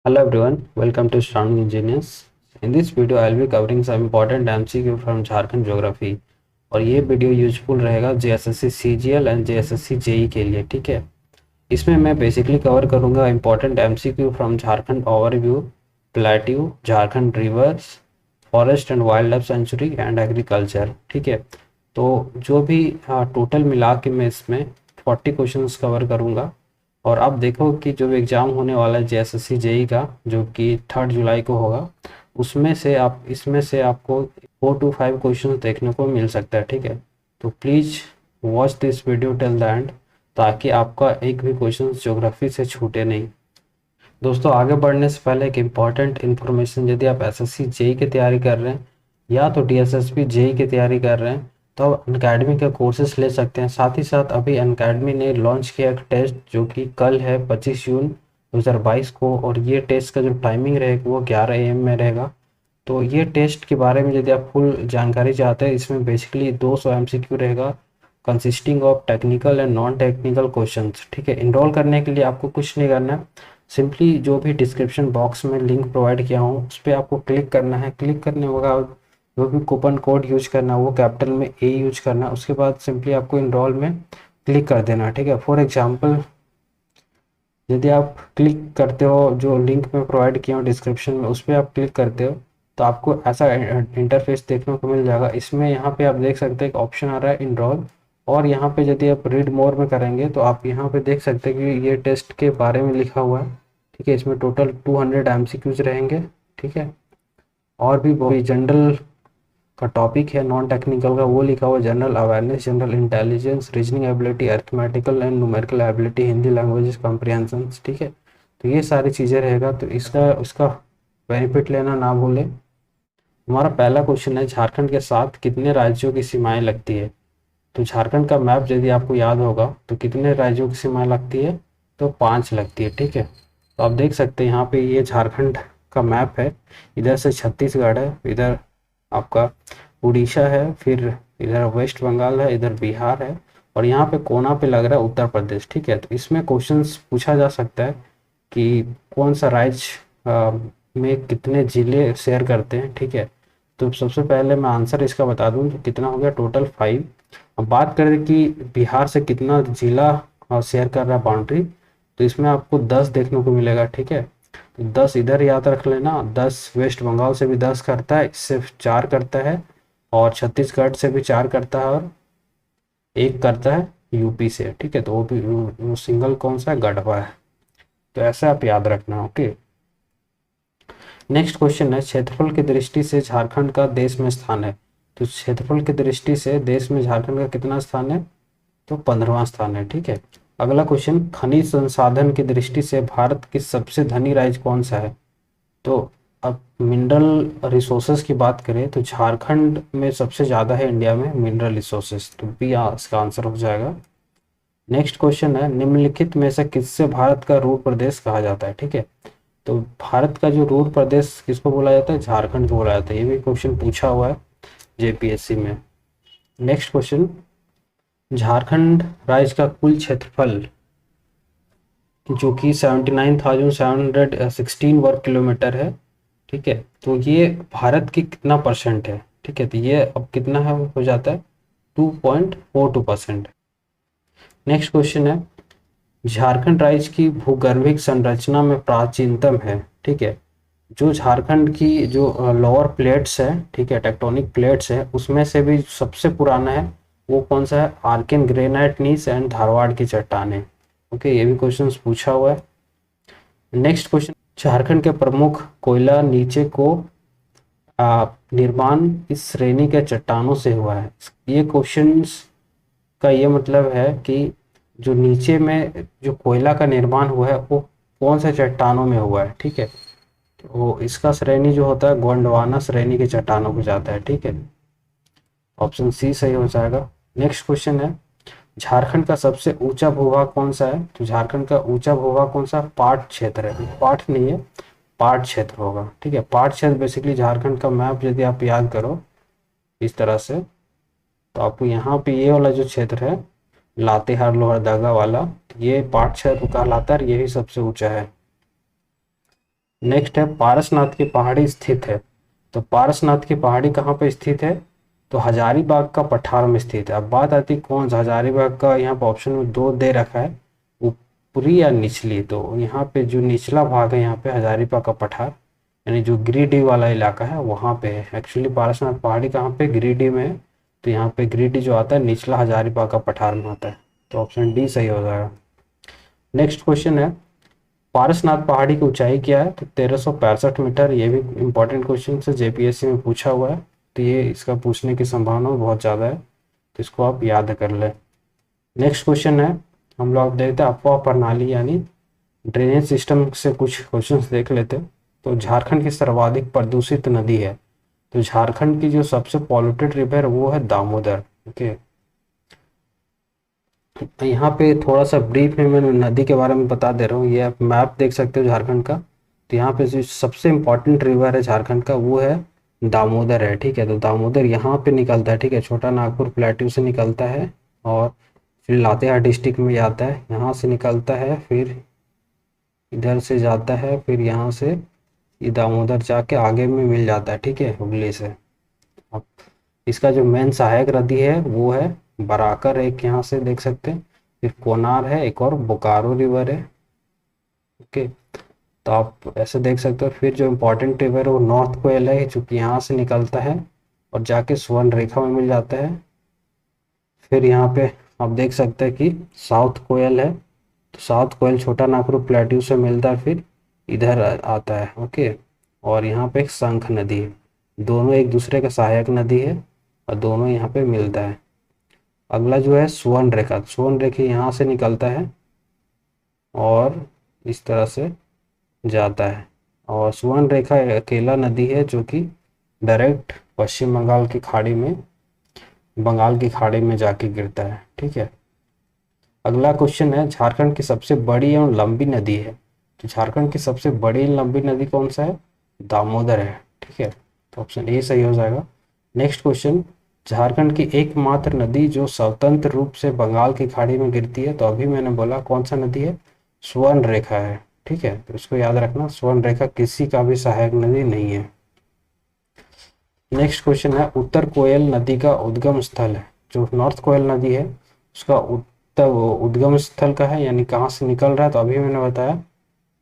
Hello everyone, welcome to Strong Engineers. In this video, I'll be covering some important MCQ from Jharkhand Geography और ये video useful रहेगा JSSC CGL and JSSC JE के लिए। ठीक है, इसमें मैं बेसिकली कवर करूँगा important MCQ from Jharkhand overview, plateau, Jharkhand reverse, forest and wild life sanctuary and agriculture. ठीक है, तो जो भी टोटल मिला के मैं इसमें 40 क्वेश्चंस कवर करूँगा। और आप देखो कि जो एग्ज़ाम होने वाला है JSSC JE का, जो कि 3 जुलाई को होगा, उसमें से आप इसमें से आपको 4 to 5 क्वेश्चन देखने को मिल सकता है। ठीक है, तो please watch this video till the end, ताकि आपका एक भी क्वेश्चन ज्योग्राफी से छूटे नहीं। दोस्तों, आगे बढ़ने से पहले एक इम्पॉर्टेंट इन्फॉर्मेशन, यदि आप SSC JE की तैयारी कर रहे हैं या तो DSSP JE की तैयारी कर रहे हैं तो आप अनअकैडमी के कोर्सेज ले सकते हैं। साथ ही साथ अभी अनअकैडमी ने लॉन्च किया एक टेस्ट, जो कि कल है 25 जून 2022 को, और ये टेस्ट का जो टाइमिंग रहेगा वो 11 AM में रहेगा। तो ये टेस्ट के बारे में यदि आप फुल जानकारी चाहते हैं, इसमें बेसिकली 200 MCQ रहेगा, consisting of technical and non technical questions. ठीक है, इनरोल करने के लिए आपको कुछ नहीं करना है, सिंपली जो भी डिस्क्रिप्शन बॉक्स में लिंक प्रोवाइड किया हूँ उस पर आपको क्लिक करना है। क्लिक करने के बाद जो भी कूपन कोड यूज करना है वो कैपिटल में A यूज करना है। उसके बाद सिंपली आपको इनरोल में क्लिक कर देना है। ठीक है, फॉर एग्जांपल यदि आप क्लिक करते हो, जो लिंक में प्रोवाइड किया हूँ डिस्क्रिप्शन में, उस पर आप क्लिक करते हो तो आपको ऐसा इंटरफेस देखने को मिल जाएगा। इसमें यहाँ पे आप देख सकते हैं एक ऑप्शन आ रहा है इनरोल, और यहाँ पे यदि आप रीड मोर में करेंगे तो आप यहाँ पे देख सकते हैं कि ये टेस्ट के बारे में लिखा हुआ है। ठीक है, इसमें टोटल 200 MCQs रहेंगे। ठीक है, और भी बहुत जनरल का टॉपिक है, नॉन टेक्निकल का वो लिखा हुआ है, general awareness, general intelligence, reasoning ability, arithmetical and numerical ability, Hindi languages comprehension. ठीक है, तो ये सारी चीज़ें रहेगा, तो इसका उसका बेनिफिट लेना ना भूलें। हमारा पहला क्वेश्चन है, झारखंड के साथ कितने राज्यों की सीमाएं लगती है? तो झारखंड का मैप यदि आपको याद होगा तो कितने राज्यों की सीमाएं लगती है? तो 5 लगती है। ठीक है, तो आप देख सकते हैं यहाँ पे ये झारखंड का मैप है। इधर से छत्तीसगढ़ है, इधर आपका उड़ीसा है, फिर इधर वेस्ट बंगाल है, इधर बिहार है, और यहाँ पे कोना पे लग रहा है उत्तर प्रदेश। ठीक है, तो इसमें क्वेश्चंस पूछा जा सकता है कि कौन सा राज्य में कितने ज़िले शेयर करते हैं। ठीक है, तो सबसे पहले मैं आंसर इसका बता दूं, तो कितना हो गया, टोटल 5। अब बात करें कि बिहार से कितना जिला शेयर कर रहा है बाउंड्री, तो इसमें आपको 10 देखने को मिलेगा। ठीक है, तो 10 इधर याद रख लेना, 10 वेस्ट बंगाल से भी 10 करता है, इससे 4 करता है, और छत्तीसगढ़ से भी 4 करता है, और 1 करता है यूपी से। ठीक है, तो वो भी वो सिंगल कौन सा है, गढ़वा है। तो ऐसे आप याद रखना। ओके, नेक्स्ट क्वेश्चन है, क्षेत्रफल की दृष्टि से झारखंड का देश में स्थान है? तो क्षेत्रफल की दृष्टि से देश में झारखंड का कितना स्थान है? तो 15वां स्थान है। ठीक है, अगला क्वेश्चन, खनिज संसाधन की दृष्टि से भारत की सबसे धनी राज्य कौन सा है? तो अब मिनरल रिसोर्सेज की बात करें तो झारखंड में सबसे ज़्यादा है इंडिया में मिनरल रिसोर्सेज, तो भी इसका आंसर हो जाएगा। नेक्स्ट क्वेश्चन है, निम्नलिखित में से किससे भारत का रूर प्रदेश कहा जाता है? ठीक है, तो भारत का जो रूर प्रदेश किसको बोला जाता है? झारखंड को बोला जाता है। ये भी क्वेश्चन पूछा हुआ है JPSC में। नेक्स्ट क्वेश्चन, झारखंड राज्य का कुल क्षेत्रफल जो कि 79,716 वर्ग किलोमीटर है। ठीक है, तो ये भारत की कितना परसेंट है? ठीक है, तो ये अब कितना है, हो जाता है 2.42%। नेक्स्ट क्वेश्चन है, झारखंड राज्य की भूगर्भिक संरचना में प्राचीनतम है? ठीक है, जो झारखंड की जो लोअर प्लेट्स है, ठीक है, टेक्टोनिक प्लेट्स है, उसमें से भी सबसे पुराना है वो कौन सा है? Archean granite gneiss and Dharwar की चट्टानें। ओके, ये भी क्वेश्चन पूछा हुआ है। नेक्स्ट क्वेश्चन, झारखंड के प्रमुख कोयला नीचे को निर्माण इस श्रेणी के चट्टानों से हुआ है? ये क्वेश्चंस का ये मतलब है कि जो नीचे में जो कोयला का निर्माण हुआ है वो कौन से चट्टानों में हुआ है? ठीक है, तो इसका श्रेणी जो होता है गोंडवाना श्रेणी के चट्टानों को जाता है। ठीक है, ऑप्शन सी सही हो जाएगा। नेक्स्ट क्वेश्चन है, झारखंड का सबसे ऊंचा भूभाग कौन सा है? तो झारखंड का ऊंचा भूभाग कौन सा? पाट क्षेत्र है, पाट नहीं है, पाट क्षेत्र होगा। ठीक है, पाट क्षेत्र बेसिकली झारखंड का मैप यदि आप याद करो इस तरह से, तो आपको यहाँ पे ये वाला जो क्षेत्र है लातेहार लोहरदगा वाला, ये पाट क्षेत्र कहलाता है, यही सबसे ऊंचा है। नेक्स्ट है पारसनाथ की पहाड़ी स्थित है। तो पारसनाथ की पहाड़ी कहाँ पे स्थित है? तो हजारीबाग का पठार में स्थित है। अब बात आती है कौन सा हजारीबाग का, यहाँ पे ऑप्शन में दो दे रखा है, ऊपरी या निचली। तो यहाँ पे जो निचला भाग है यहाँ पे हजारीबाग का पठार, यानी जो गिरिडीह वाला इलाका है वहाँ पे है। एक्चुअली पारसनाथ पहाड़ी कहाँ पे? गिरिडीह में है। तो यहाँ पे गिरिडीह जो आता है निचला हजारीबाग का पठार में आता है। तो ऑप्शन डी सही हो जाएगा। नेक्स्ट क्वेश्चन है पारसनाथ पहाड़ी की ऊंचाई क्या है? तो 1365 मीटर। ये भी इंपॉर्टेंट क्वेश्चन है, जेपीएससी में पूछा हुआ है, तो ये इसका पूछने की संभावना बहुत ज़्यादा है, तो इसको आप याद कर लें। नेक्स्ट क्वेश्चन है, हम लोग देखते हैं अफवाह प्रणाली यानी ड्रेनेज सिस्टम से कुछ क्वेश्चंस देख लेते हैं। तो झारखंड की सर्वाधिक प्रदूषित नदी है। तो झारखंड की जो सबसे पॉल्यूटेड रिवर है वो है दामोदर। ओके, तो यहाँ पे थोड़ा सा ब्रीफ में मैं नदी के बारे में बता दे रहा हूँ। ये आप मैप देख सकते हो झारखंड का। तो यहाँ पे जो सबसे इम्पोर्टेंट रिवर है झारखंड का वो है दामोदर है। ठीक है, तो दामोदर यहाँ पे निकलता है। ठीक है, छोटा नागपुर प्लेट्यू से निकलता है और फिर लातेहार डिस्ट्रिक्ट में जाता है, यहाँ से निकलता है, फिर इधर से जाता है, फिर यहाँ से ये दामोदर जाके आगे में मिल जाता है। ठीक है, हुगली से। अब इसका जो मेन सहायक नदी है वो है बराकर, एक यहाँ से देख सकते हैं, फिर कोनार है, एक और बोकारो रिवर है। ओके, तो आप ऐसे देख सकते हो। फिर जो इम्पोर्टेंट रिवर है वो नॉर्थ कोयल है, जो कि यहाँ से निकलता है और जाके स्वर्ण रेखा में मिल जाता है। फिर यहाँ पे आप देख सकते हैं कि साउथ कोयल है, तो साउथ कोयल छोटा नागपुर प्लेट्यू से मिलता है, फिर इधर आता है। ओके, और यहाँ पे एक शंख नदी है, दोनों एक दूसरे का सहायक नदी है और दोनों यहाँ पे मिलता है। अगला जो है स्वर्ण रेखा, स्वर्ण रेखा यहाँ से निकलता है और इस तरह से जाता है। और स्वर्ण रेखा एक अकेला नदी है जो कि डायरेक्ट पश्चिम बंगाल की खाड़ी में जाके गिरता है। ठीक है, अगला क्वेश्चन है झारखंड की सबसे बड़ी एवं लंबी नदी है। तो झारखंड की सबसे बड़ी लंबी नदी कौन सा है? दामोदर है। ठीक है, तो ऑप्शन ए सही हो जाएगा। नेक्स्ट क्वेश्चन, झारखंड की एकमात्र नदी जो स्वतंत्र रूप से बंगाल की खाड़ी में गिरती है। तो अभी मैंने बोला कौन सा नदी है? स्वर्ण रेखा है। ठीक है, तो इसको याद रखना, स्वर्ण रेखा किसी का भी सहायक नदी नहीं है। नेक्स्ट क्वेश्चन है उत्तर कोयल नदी का उद्गम स्थल है। जो नॉर्थ कोयल नदी है उसका उत्तर उद्गम स्थल का है, यानी कहाँ से निकल रहा है? तो अभी मैंने बताया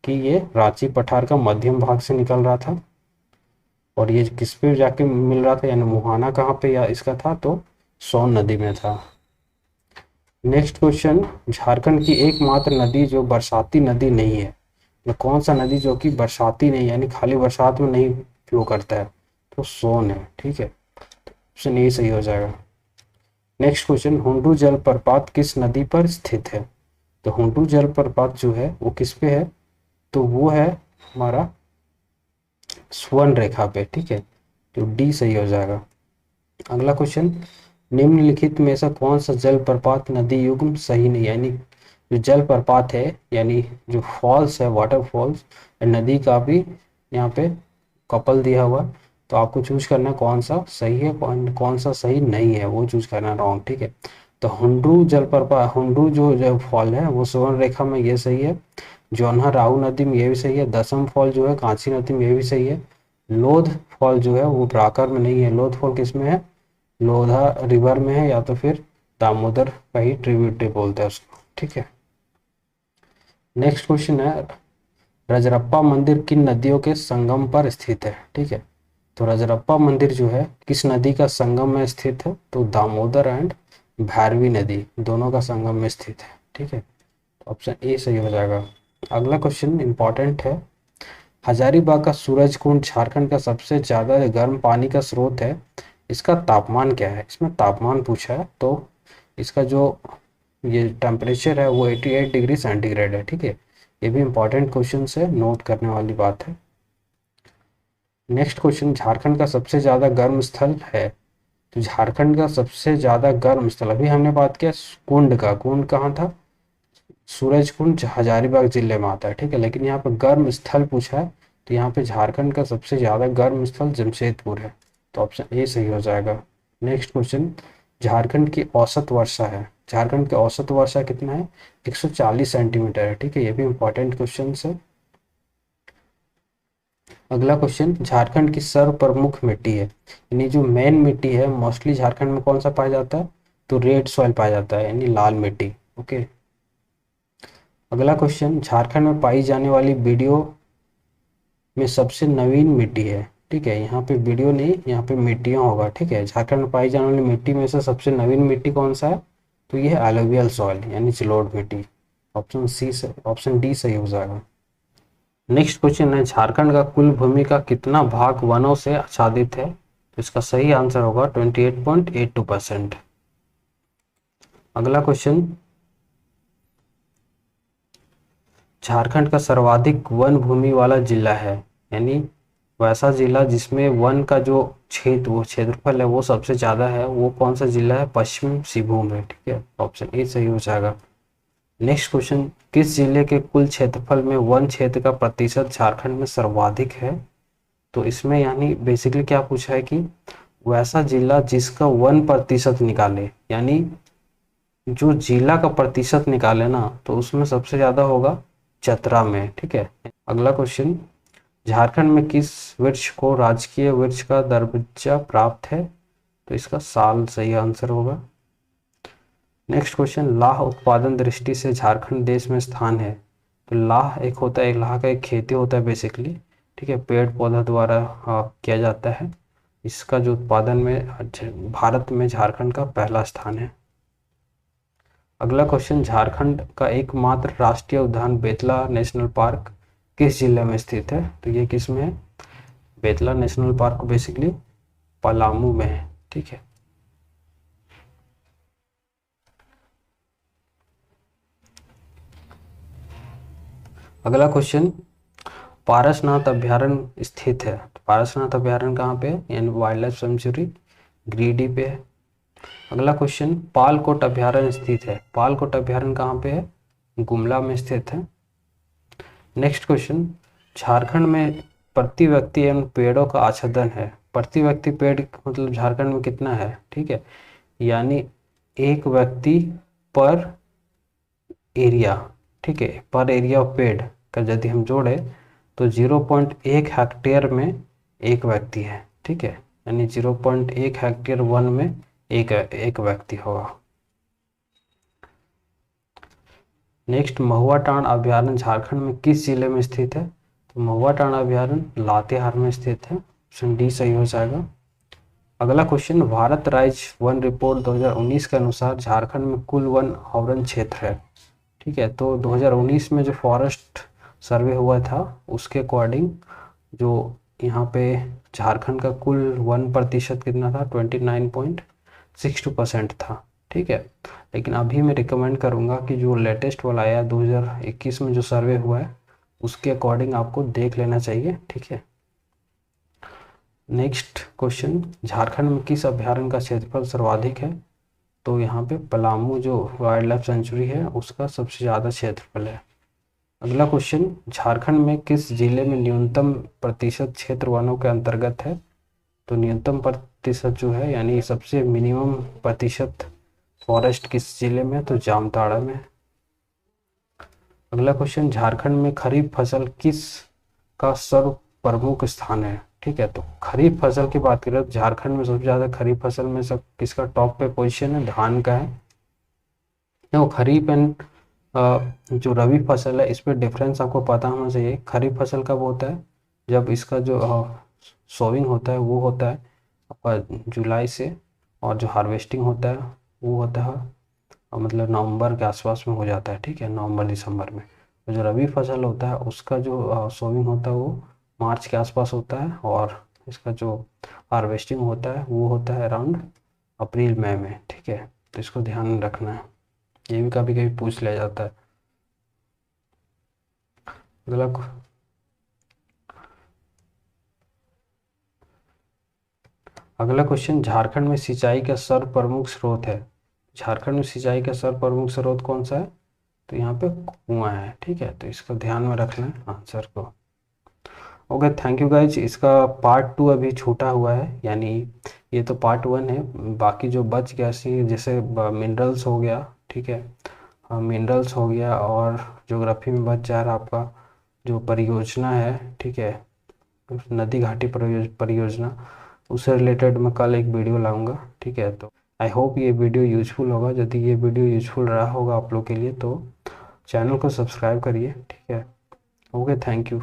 कि ये रांची पठार का मध्यम भाग से निकल रहा था और ये किस पे जाके मिल रहा था, यानी मुहाना कहाँ पे या इसका था? तो सोन नदी में था। नेक्स्ट क्वेश्चन, झारखंड की एकमात्र नदी जो बरसाती नदी नहीं है। तो कौन सा नदी जो कि बरसाती नहीं, यानी खाली बरसात में नहीं फ्लो करता है? तो सोन है। ठीक है, ऑप्शन ए सही हो जाएगा। नेक्स्ट क्वेश्चन, हुंडू जलप्रपात किस नदी पर स्थित है? तो हुंडू जलप्रपात जो है वो किस पे है? तो वो है हमारा स्वर्ण रेखा पे। ठीक है, तो डी सही हो जाएगा। अगला क्वेश्चन, निम्नलिखित में से कौन सा जलप्रपात नदी युग्म सही नहीं, यानी जो जलप्रपात है यानी जो फॉल्स है, वाटरफॉल्स, नदी का भी यहाँ पे कपल दिया हुआ, तो आपको चूज करना कौन सा सही है, कौन सा सही नहीं है, वो चूज करना रॉन्ग। ठीक है, तो हुंडू जलप्रपात, हुंडू जो फॉल है वो स्वर्ण रेखा में, ये सही है। जौनहा राहु नदी में ये भी सही है। दसम फॉल जो है कांची नदी में ये भी सही है। लोध फॉल जो है वो ब्राकर में नहीं है। लोध फॉल किस में है? लोधा रिवर में है, या तो फिर दामोदर का ही ट्रिब्यूटरी बोलते हैं उसको। ठीक है, नेक्स्ट क्वेश्चन है रजरप्पा मंदिर किन नदियों के संगम पर स्थित है? ठीक है, तो रजरप्पा मंदिर जो है किस नदी का संगम में स्थित है? तो दामोदर एंड भैरवी नदी दोनों का संगम में स्थित है। ठीक है, ऑप्शन ए सही हो जाएगा। अगला क्वेश्चन इंपॉर्टेंट है, हजारीबाग का सूरज कुंड झारखंड का सबसे ज्यादा गर्म पानी का स्रोत है, इसका तापमान क्या है? इसमें तापमान पूछा है, तो इसका जो ये टेम्परेचर है वो 88 डिग्री सेंटीग्रेड है। ठीक है, ये भी इंपॉर्टेंट क्वेश्चन है, नोट करने वाली बात है। नेक्स्ट क्वेश्चन, झारखंड का सबसे ज्यादा गर्म स्थल है। तो झारखंड का सबसे ज्यादा गर्म स्थल, अभी हमने बात किया कुंड का, कुंड कहाँ था? सूरज कुंड हजारीबाग जिले में आता है। ठीक है, लेकिन यहाँ पर गर्म स्थल पूछा है, तो यहाँ पे झारखंड का सबसे ज्यादा गर्म स्थल जमशेदपुर है, तो ऑप्शन ए सही हो जाएगा। नेक्स्ट क्वेश्चन, झारखंड की औसत वर्षा है, झारखंड की औसत वर्षा कितना है? 140 सेंटीमीटर है। ठीक है, ये भी इंपॉर्टेंट क्वेश्चन है। अगला क्वेश्चन, झारखंड की सर्व प्रमुख मिट्टी है, यानी जो मेन मिट्टी है मोस्टली झारखंड में कौन सा पाया जाता है, तो रेड सॉइल पाया जाता है यानी लाल मिट्टी। ओके। अगला क्वेश्चन, झारखंड में पाई जाने वाली वीडियो में सबसे नवीन मिट्टी है। ठीक है, यहाँ पे वीडियो नहीं, यहाँ पे मिट्टियाँ होगा। ठीक है, झारखंड में पाई जाने वाली मिट्टी में से सबसे नवीन मिट्टी कौन सा है, तो ये है एलोवियल सॉइल यानी जलोढ़ मिट्टी। ऑप्शन डी सही हो जाएगा। नेक्स्ट क्वेश्चन है, झारखंड का कुल भूमि का कितना भाग वनों से आच्छादित है, तो इसका सही आंसर होगा 28.82%। अगला क्वेश्चन, झारखंड का सर्वाधिक वन भूमि वाला जिला है, यानी वैसा जिला जिसमें वन का जो क्षेत्रफल है वो सबसे ज़्यादा है, वो कौन सा जिला है, पश्चिम सिंहभूम है। ठीक है, ऑप्शन ए सही हो जाएगा। नेक्स्ट क्वेश्चन, किस जिले के कुल क्षेत्रफल में वन क्षेत्र का प्रतिशत झारखंड में सर्वाधिक है, तो इसमें यानी बेसिकली क्या पूछा है कि वैसा जिला जिसका 1% निकाले, यानी जो जिला का प्रतिशत निकाले ना तो उसमें सबसे ज़्यादा होगा चतरा में। ठीक है। अगला क्वेश्चन, झारखंड में किस वृक्ष को राजकीय वृक्ष का दर्जा प्राप्त है, तो इसका साल सही आंसर होगा। नेक्स्ट क्वेश्चन, लाह उत्पादन दृष्टि से झारखंड देश में स्थान है, तो लाह एक होता है, लाह का एक खेती होता है बेसिकली। ठीक है, पेड़ पौधा द्वारा किया जाता है। इसका जो उत्पादन में भारत में झारखंड का पहला स्थान है। अगला क्वेश्चन, झारखंड का एकमात्र राष्ट्रीय उद्यान बेतला नेशनल पार्क किस जिले में स्थित है, तो ये किस में है, Betla national park basically Palamu में है। ठीक है। अगला क्वेश्चन, पारसनाथ अभ्यारण्य स्थित है, तो पारसनाथ अभ्यारण्य कहाँ पे है, यानी वाइल्ड लाइफ सेंचुरी गिरिडीह पे है। अगला क्वेश्चन, पालकोट अभ्यारण्य स्थित है, पालकोट अभ्यारण्य कहाँ पे है, गुमला में स्थित है। नेक्स्ट क्वेश्चन, झारखंड में प्रति व्यक्ति एवं पेड़ों का आच्छादन है, प्रति व्यक्ति पेड़ मतलब झारखंड में कितना है। ठीक है, यानी एक व्यक्ति पर एरिया। ठीक है, पर एरिया ऑफ पेड़ का यदि हम जोड़े तो 0.1 हेक्टेयर में एक व्यक्ति है। ठीक है, यानी 0.1 हेक्टेयर वन में एक व्यक्ति होगा। नेक्स्ट, महुआ टांड अभ्यारण्य झारखंड में किस जिले में स्थित है, तो महुआ टांड अभ्यारण्य लातेहार में स्थित है। ऑप्शन डी सही हो जाएगा। अगला क्वेश्चन, भारत राज्य वन रिपोर्ट 2019 के अनुसार झारखंड में कुल वन आवरण क्षेत्र है। ठीक है, तो 2019 में जो फॉरेस्ट सर्वे हुआ था उसके अकॉर्डिंग जो यहाँ पे झारखंड का कुल 1% कितना था, 29.62% था। ठीक है, लेकिन अभी मैं रिकमेंड करूँगा कि जो लेटेस्ट वाला आया 2021 में जो सर्वे हुआ है उसके अकॉर्डिंग आपको देख लेना चाहिए। ठीक है। नेक्स्ट क्वेश्चन, झारखंड में किस अभ्यारण्य का क्षेत्रफल सर्वाधिक है, तो यहाँ पे पलामू जो वाइल्ड लाइफ सेंचुरी है उसका सबसे ज़्यादा क्षेत्रफल है। अगला क्वेश्चन, झारखंड में किस जिले में न्यूनतम प्रतिशत क्षेत्र वनों के अंतर्गत है, तो न्यूनतम प्रतिशत जो है यानी सबसे मिनिमम प्रतिशत फॉरेस्ट किस जिले में, तो जामताड़ा में। अगला क्वेश्चन, झारखंड में खरीफ फसल किस का सर्व प्रमुख स्थान है। ठीक है, तो खरीफ फसल की बात करें तो झारखंड में सबसे ज़्यादा खरीफ फसल में सब किसका टॉप पे पोजीशन है, धान का है। देखो खरीफ एंड जो रबी फसल है इस पर डिफरेंस आपको पता होना चाहिए। खरीफ फसल कब होता है, जब इसका जो सोविंग होता है वो होता है आपका जुलाई से, और जो हार्वेस्टिंग होता है वो होता है मतलब नवंबर के आसपास में हो जाता है। ठीक है, नवंबर दिसंबर में। और जो रबी फसल होता है उसका जो सोविंग होता है वो मार्च के आसपास होता है, और इसका जो हार्वेस्टिंग होता है वो होता है अराउंड अप्रैल मई में। ठीक है, तो इसको ध्यान में रखना है, ये भी कभी कभी पूछ लिया जाता है। अगला अगला क्वेश्चन, झारखंड में सिंचाई का सर्व प्रमुख स्रोत है, झारखंड में सिंचाई का सर्व प्रमुख स्रोत कौन सा है, तो यहाँ पे कुआं है। ठीक है, तो इसको ध्यान में रखना है आंसर को। Okay, thank you guys. इसका पार्ट 2 अभी छूटा हुआ है, यानी ये तो पार्ट 1 है, बाकी जो बच गया जैसे मिनरल्स हो गया। ठीक है, मिनरल्स हो गया, और ज्योग्राफी में बच जा रहा आपका जो परियोजना है। ठीक है, नदी घाटी परियोजना, उससे रिलेटेड मैं कल एक वीडियो लाऊंगा, ठीक है। तो आई होप ये वीडियो यूजफुल होगा। यदि ये वीडियो यूजफुल रहा होगा आप लोग के लिए तो चैनल को सब्सक्राइब करिए, ठीक है। Okay, thank you.